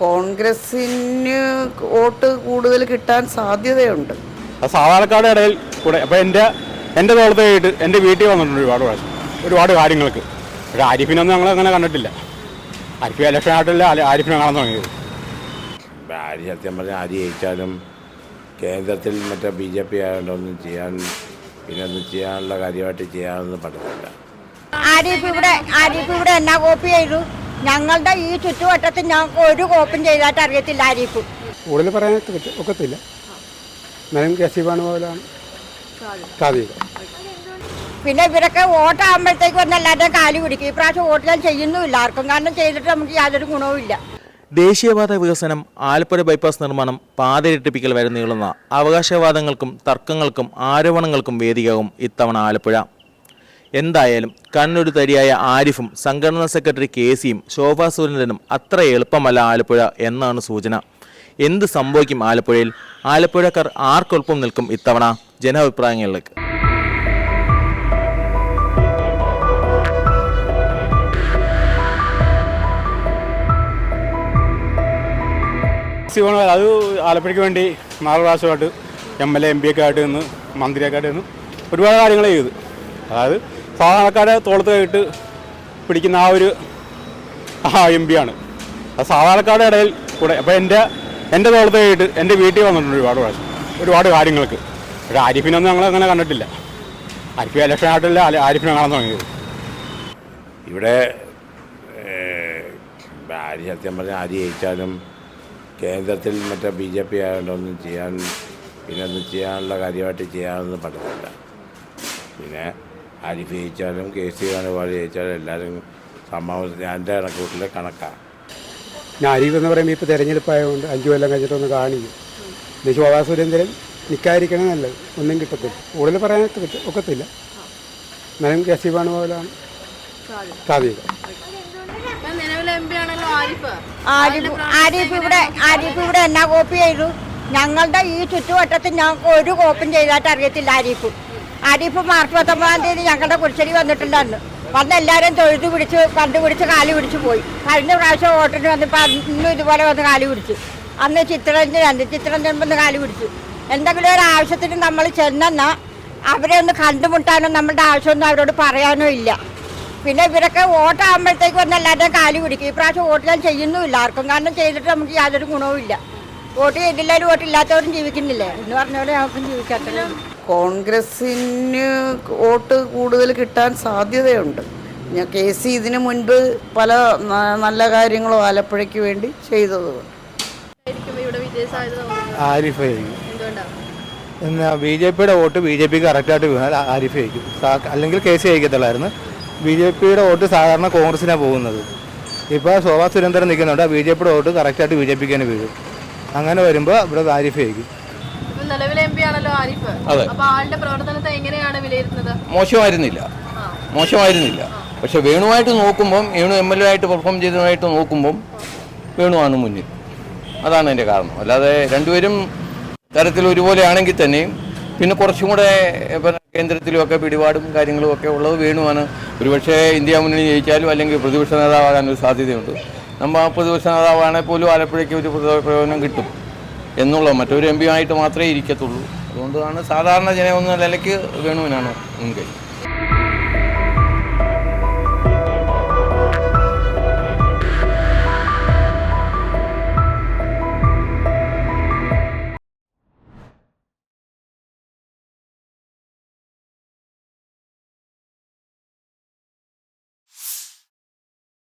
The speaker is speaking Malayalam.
കോൺഗ്രസിന് വോട്ട് കൂടുതൽ കിട്ടാൻ സാധ്യതയുണ്ട്. സാധാരണക്കാരുടെ ഇടയിൽ കൂടെ അപ്പോൾ എൻ്റെ തോളത്തായിട്ട് എൻ്റെ വീട്ടിൽ വന്നിട്ടുണ്ട് ഒരുപാട് കാര്യങ്ങൾക്ക്. പക്ഷേ ആരിഫിനൊന്നും ഞങ്ങൾ അങ്ങനെ കണ്ടിട്ടില്ല. ആരിഫ് ഇലക്ഷൻ ആയിട്ടില്ല ആരിഫിനെ കാണാൻ തുടങ്ങിയത്. ആര് സത്യം പറഞ്ഞാൽ ആര് ജയിച്ചാലും കേന്ദ്രത്തിൽ മറ്റേ BJP ആയതുകൊണ്ടൊന്നും ചെയ്യാനുള്ള കാര്യമായിട്ട് ചെയ്യാനൊന്നും പറ്റത്തില്ല. ആരിഫ് ഇവിടെ എന്നാ കോപ്പി ചെയ്തു? ഞങ്ങളുടെ ഈ ചുറ്റുവട്ടത്തിൽ ഞങ്ങൾക്ക് ഒരു കോപ്പും ചെയ്തായിട്ട് അറിയത്തില്ല. ആരിഫ് കൂടുതൽ പറയാൻ ഒക്കത്തില്ല. പോലാണ് സാധ്യത. പിന്നെ ഇവരൊക്കെ വോട്ടാകുമ്പോഴത്തേക്ക് വന്ന് എല്ലാവരുടെയും കാലി പിടിക്കും. ഇപ്രാവശ്യം വോട്ട് ഞാൻ ചെയ്യുന്നുമില്ല ആർക്കും, കാരണം ചെയ്തിട്ട് നമുക്ക് യാതൊരു ഗുണവും ഇല്ല. ദേശീയപാത വികസനം, ആലപ്പുഴ ബൈപ്പാസ് നിർമ്മാണം, പാതയിരട്ടിപ്പിക്കൽ വരെ നീളുന്ന അവകാശവാദങ്ങൾക്കും തർക്കങ്ങൾക്കും ആരോപണങ്ങൾക്കും വേദിയാകും ഇത്തവണ ആലപ്പുഴ. എന്തായാലും കണ്ണൊരു തരിയായ ആരിഫും സംഘടനാ സെക്രട്ടറി KCയും ശോഭാ സുരേന്ദ്രനും അത്ര എളുപ്പമല്ല ആലപ്പുഴ എന്നാണ് സൂചന. എന്ത് സംഭവിക്കും ആലപ്പുഴയിൽ? ആലപ്പുഴക്കാർ ആർക്കൊപ്പം നിൽക്കും ഇത്തവണ? ജനാഭിപ്രായങ്ങളിലേക്ക്. അത് ആലപ്പുഴയ്ക്ക് വേണ്ടി 4 പ്രാവശ്യമായിട്ട് MLA MP ഒക്കെ ആയിട്ട് നിന്ന് മന്ത്രിയൊക്കെ ആയിട്ട് നിന്ന് ഒരുപാട് കാര്യങ്ങൾ ചെയ്തു. അതായത് സാധാരണക്കാരെ തോളത്തായിട്ട് പിടിക്കുന്ന ആ ഒരു MP ആണ്. അത് സാധാരണക്കാരുടെ ഇടയിൽ കൂടെ അപ്പോൾ എൻ്റെ തോളത്തായിട്ട് എൻ്റെ വീട്ടിൽ വന്നിട്ടുണ്ട് ഒരുപാട് കാര്യങ്ങൾക്ക്. പക്ഷേ ആരിഫിനൊന്നും ഞങ്ങൾ അങ്ങനെ കണ്ടിട്ടില്ല. ആരിഫ് ഇലക്ഷൻ ആയിട്ടില്ല ആരിഫിനെ കാണാൻ തുടങ്ങിയത്. ഇവിടെ ആര് സത്യം പറഞ്ഞാൽ ആര് ജയിച്ചാലും കേന്ദ്രത്തിൽ മറ്റേ BJP ആയതുകൊണ്ടൊന്നും ചെയ്യാനുള്ള കാര്യമായിട്ട് ചെയ്യാനൊന്നും പറ്റത്തില്ല. പിന്നെ ആരിഫ് ജയിച്ചാലും KC വേണുപാട് ജയിച്ചാലും എല്ലാവരും എൻ്റെ കണക്കൂട്ടിലെ കണക്കാണ്. ഞാൻ ആരിഫ് എന്ന് പറയുമ്പോൾ ഇപ്പോൾ തിരഞ്ഞെടുപ്പായതുകൊണ്ട് 5 കൊല്ലം കഴിഞ്ഞിട്ടൊന്ന് കാണിക്കും. ഇത് ശോഭാ സുരേന്ദ്രൻ നിൽക്കാതിരിക്കണം നല്ലത്. ഒന്നും കിട്ടത്തില്ല. കൂടുതൽ പറയാൻ ഒക്കത്തില്ല. പോലാണ് സാധ്യത. ആരിഫ് ഇവിടെ എന്നാ കോപ്പി ചെയ്തു? ഞങ്ങളുടെ ഈ ചുറ്റുവട്ടത്തിൽ ഞങ്ങൾക്ക് ഒരു കോപ്പും ചെയ്തായിട്ട് അറിയത്തില്ല. ആരിഫ് മാർച്ച് 19-ാം തീയതി ഞങ്ങളുടെ കുരിശടി വന്നിട്ടുണ്ടെന്ന് വന്ന് എല്ലാവരും തൊഴുതു പിടിച്ച് കണ്ടുപിടിച്ച് കാലി പിടിച്ച് പോയി. കഴിഞ്ഞ പ്രാവശ്യം വോട്ടിന് വന്നപ്പോൾ ഇന്നും ഇതുപോലെ വന്ന് കാലി പിടിച്ചു. അന്ന് ചിത്രരഞ്ജൻ വന്ന് കാലി പിടിച്ചു. എന്തെങ്കിലും ഒരു ആവശ്യത്തിന് നമ്മൾ ചെന്നാൽ അവരെ ഒന്ന് കണ്ടുമുട്ടാനോ നമ്മളുടെ ആവശ്യമൊന്നും അവരോട് പറയാനോ ഇല്ല. പിന്നെ ഇവരൊക്കെ വോട്ടാകുമ്പോഴത്തേക്ക് വന്ന് എല്ലാവരുടെയും കാലി പിടിക്കും. ഇപ്രാവശ്യം വോട്ട് ഞാൻ ചെയ്യുന്നുമില്ല ആർക്കും, കാരണം ചെയ്തിട്ട് നമുക്ക് യാതൊരു ഗുണവും ഇല്ല. വോട്ട് ചെയ്തില്ലാലും വോട്ടില്ലാത്തവരും ജീവിക്കുന്നില്ലേ എന്ന് പറഞ്ഞ പോലെ നമുക്കും ജീവിക്കാത്തില്ല. കോൺഗ്രസിന് വോട്ട് കൂടുതൽ കിട്ടാൻ സാധ്യതയുണ്ട്. KC ഇതിനു മുൻപ് പല നല്ല കാര്യങ്ങളും ആലപ്പുഴയ്ക്ക് വേണ്ടി ചെയ്തതുകൊണ്ട്. ആരിഫ് എന്നാ BJPയുടെ വോട്ട് BJPക്ക് കറക്റ്റായിട്ട് വീണാൽ ആരിഫ് ജയിക്കും, അല്ലെങ്കിൽ KC ജയിക്കത്തുള്ളായിരുന്നു. BJPയുടെ വോട്ട് സാധാരണ കോൺഗ്രസിനാണ് പോകുന്നത്. ഇപ്പോൾ ശോഭാ സുരേന്ദ്രൻ നിൽക്കുന്നുണ്ട്. BJPയുടെ വോട്ട് കറക്റ്റായിട്ട് BJPക്ക് തന്നെ വീഴും. അങ്ങനെ വരുമ്പോൾ ഇവിടെ ആരിഫ് ജയിക്കും. മോശമായിരുന്നില്ല. പക്ഷെ വേണുവായിട്ട് നോക്കുമ്പം വേണു MLA ആയിട്ട് പെർഫോം ചെയ്തതായിട്ട് നോക്കുമ്പം വേണുവാണ് മുന്നിൽ. അതാണ് അതിൻ്റെ കാരണം. അല്ലാതെ രണ്ടുപേരും തരത്തിൽ ഒരുപോലെ ആണെങ്കിൽ തന്നെയും പിന്നെ കുറച്ചും കൂടെ കേന്ദ്രത്തിലുമൊക്കെ പിടിപാടും കാര്യങ്ങളും ഒക്കെ ഉള്ളത് വേണുവാണ്. ഒരുപക്ഷെ ഇന്ത്യ മുന്നണി ജയിച്ചാലും അല്ലെങ്കിൽ പ്രതിപക്ഷ നേതാവാകാനൊരു സാധ്യതയുണ്ട്. നമ്മൾ പ്രതിപക്ഷ നേതാവാണെങ്കിൽ പോലും ആലപ്പുഴയ്ക്ക് ഒരു പ്രയോജനം കിട്ടും എന്നുള്ള മറ്റൊരു MP ആയിട്ട് മാത്രമേ ഇരിക്കത്തുള്ളൂ. അതുകൊണ്ടാണ് സാധാരണ ജനം എന്ന നിലയ്ക്ക് വേണുവിനാണ് മുൻകൈ.